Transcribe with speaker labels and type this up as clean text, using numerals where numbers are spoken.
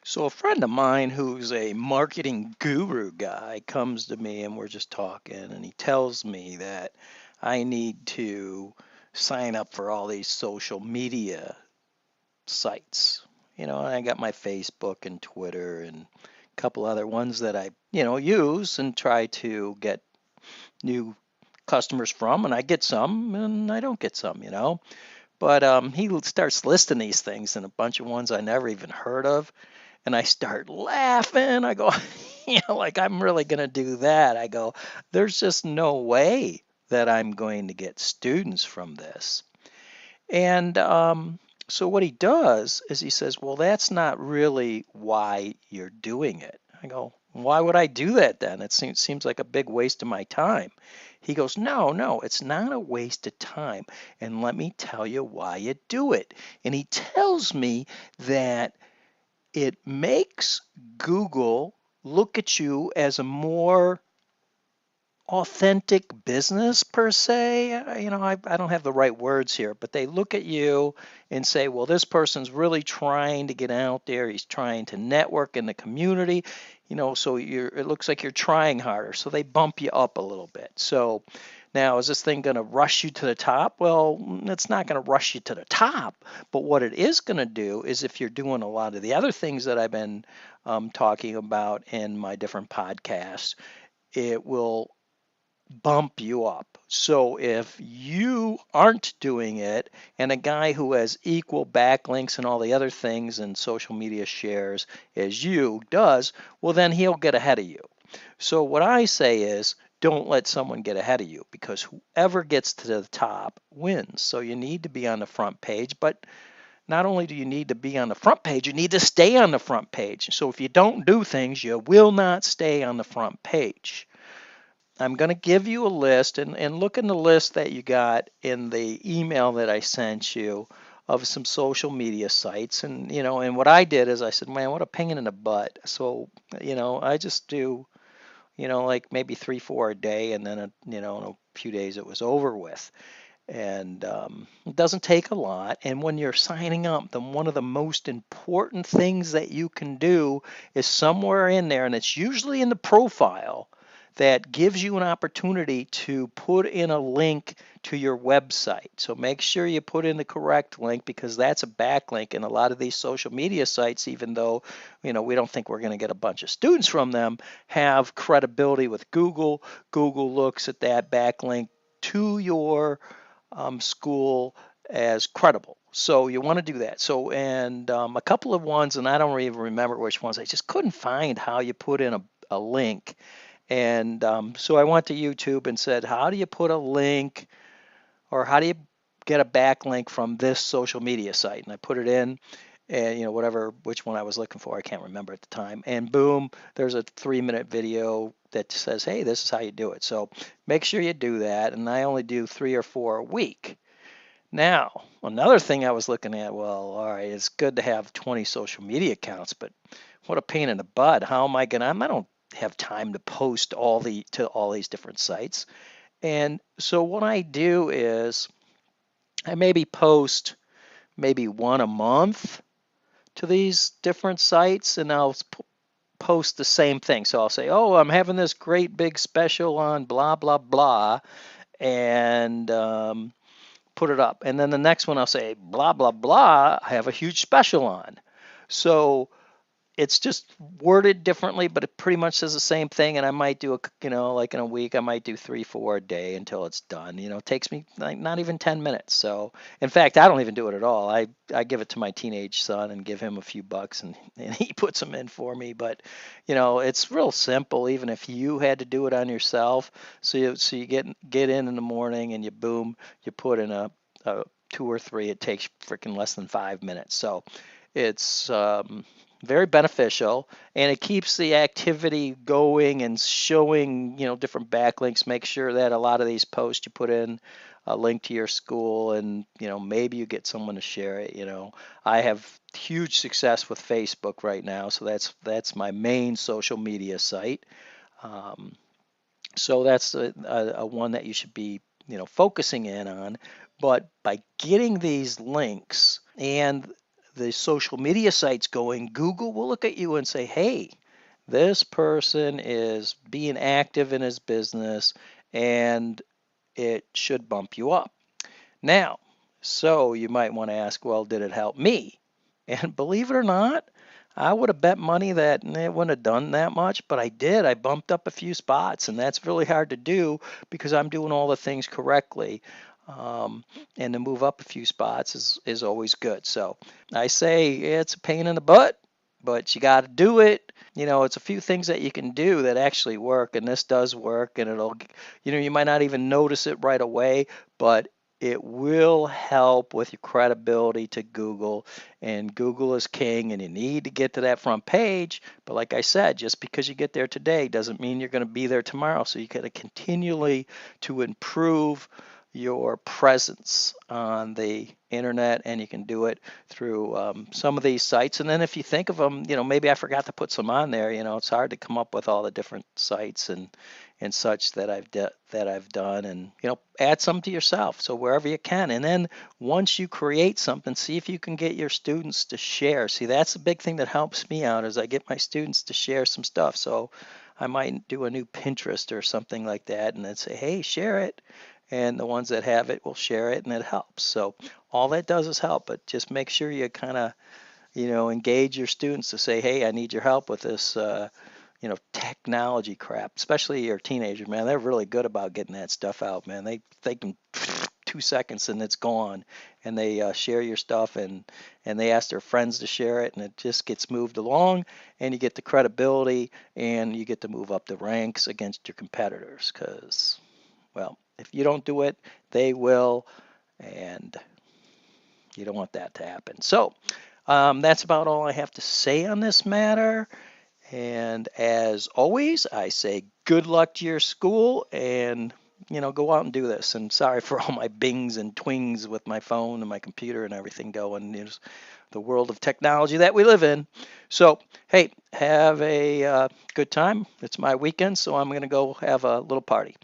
Speaker 1: So a friend of mine who's a marketing guru guy comes to me and we're just talking and he tells me that I need to sign up for all these social media sites. And I got my Facebook and Twitter and a couple other ones that I use and try to get new customers from, and I get some and I don't get some. But he starts listing these things and a bunch of ones I never even heard of, and I start laughing. I go, like I'm really going to do that. I go, there's just no way that I'm going to get students from this. And so what he does is he says, well, that's not really why you're doing it. I go, why would I do that then? It seems like a big waste of my time. He goes, no, no, it's not a waste of time. And let me tell you why you do it. And he tells me that it makes Google look at you as a more authentic business per se. I don't have the right words here, but they look at you and say, well, this person's really trying to get out there. He's trying to network in the community, so it looks like you're trying harder. So they bump you up a little bit. So now, is this thing going to rush you to the top? Well, it's not going to rush you to the top, but what it is going to do is if you're doing a lot of the other things that I've been talking about in my different podcasts, it will bump you up. So if you aren't doing it and a guy who has equal backlinks and all the other things and social media shares as you does, well, then he'll get ahead of you. So what I say is don't let someone get ahead of you, because whoever gets to the top wins. So you need to be on the front page, but not only do you need to be on the front page, you need to stay on the front page. So if you don't do things, you will not stay on the front page. I'm going to give you a list, and look in the list that you got in the email that I sent you of some social media sites. And what I did is I said, man, what a pain in the butt. So, I just do, like maybe 3, 4 a day, and then, in a few days it was over with. And it doesn't take a lot. And when you're signing up, then one of the most important things that you can do is somewhere in there, and it's usually in the profile, that gives you an opportunity to put in a link to your website. So make sure you put in the correct link, because that's a backlink. And a lot of these social media sites, even though we don't think we're going to get a bunch of students from them, have credibility with Google. Google looks at that backlink to your school as credible. So you want to do that. So, and a couple of ones, and I don't even remember which ones. I just couldn't find how you put in a link. And so I went to YouTube and said, how do you put a link, or how do you get a backlink from this social media site? And I put it in, and which one I was looking for, I can't remember at the time. And boom, there's a 3-minute video that says, hey, this is how you do it. So make sure you do that. And I only do 3 or 4 a week. Now, another thing I was looking at, well, all right, it's good to have 20 social media accounts, but what a pain in the butt. How am I gonna? I don't have time to post to all these different sites. And so what I do is I maybe post maybe one a month to these different sites, and I'll post the same thing. So I'll say, oh, I'm having this great big special on blah blah blah, and put it up. And then the next one I'll say, blah, blah, blah, I have a huge special on. So it's just worded differently, but it pretty much says the same thing. And I might do like in a week, I might do 3, 4 a day until it's done. It takes me like not even 10 minutes. So in fact, I don't even do it at all. I give it to my teenage son and give him a few bucks, and he puts them in for me. But it's real simple, even if you had to do it on yourself. So you get in the morning, and you boom, you put in a 2 or 3. It takes freaking less than 5 minutes. So it's very beneficial, and it keeps the activity going and showing different backlinks. Make sure that a lot of these posts you put in a link to your school, and maybe you get someone to share it. I have huge success with Facebook right now, so that's my main social media site. um, so that's a one that you should be focusing in on. But by getting these links and the social media sites going, Google will look at you and say, hey, this person is being active in his business and it should bump you up. Now, so you might want to ask, well, did it help me? And believe it or not, I would have bet money that it wouldn't have done that much, but I did. I bumped up a few spots, and that's really hard to do because I'm doing all the things correctly. Um, and to move up a few spots is always good. So I say it's a pain in the butt, but you got to do it. It's a few things that you can do that actually work, and this does work, and you might not even notice it right away, but it will help with your credibility to Google, and Google is king, and you need to get to that front page. But like I said, just because you get there today doesn't mean you're going to be there tomorrow. So you got to continually to improve your presence on the internet, and you can do it through some of these sites. And then if you think of them, maybe I forgot to put some on there. It's hard to come up with all the different sites and such that I've done, and add some to yourself. So wherever you can, and then once you create something, see if you can get your students to share. See, that's the big thing that helps me out is I get my students to share some stuff. So I might do a new Pinterest or something like that, and then say, hey, share it. And the ones that have it will share it, and it helps. So all that does is help, but just make sure you kind of, engage your students to say, hey, I need your help with this, technology crap, especially your teenagers, man. They're really good about getting that stuff out, man. They can 2 seconds and it's gone, and they share your stuff, and they ask their friends to share it, and it just gets moved along, and you get the credibility, and you get to move up the ranks against your competitors, because, well, if you don't do it, they will, and you don't want that to happen. So that's about all I have to say on this matter. And as always, I say good luck to your school, and go out and do this. And sorry for all my bings and twings with my phone and my computer and everything going. It's the world of technology that we live in. So, hey, have a good time. It's my weekend, so I'm going to go have a little party.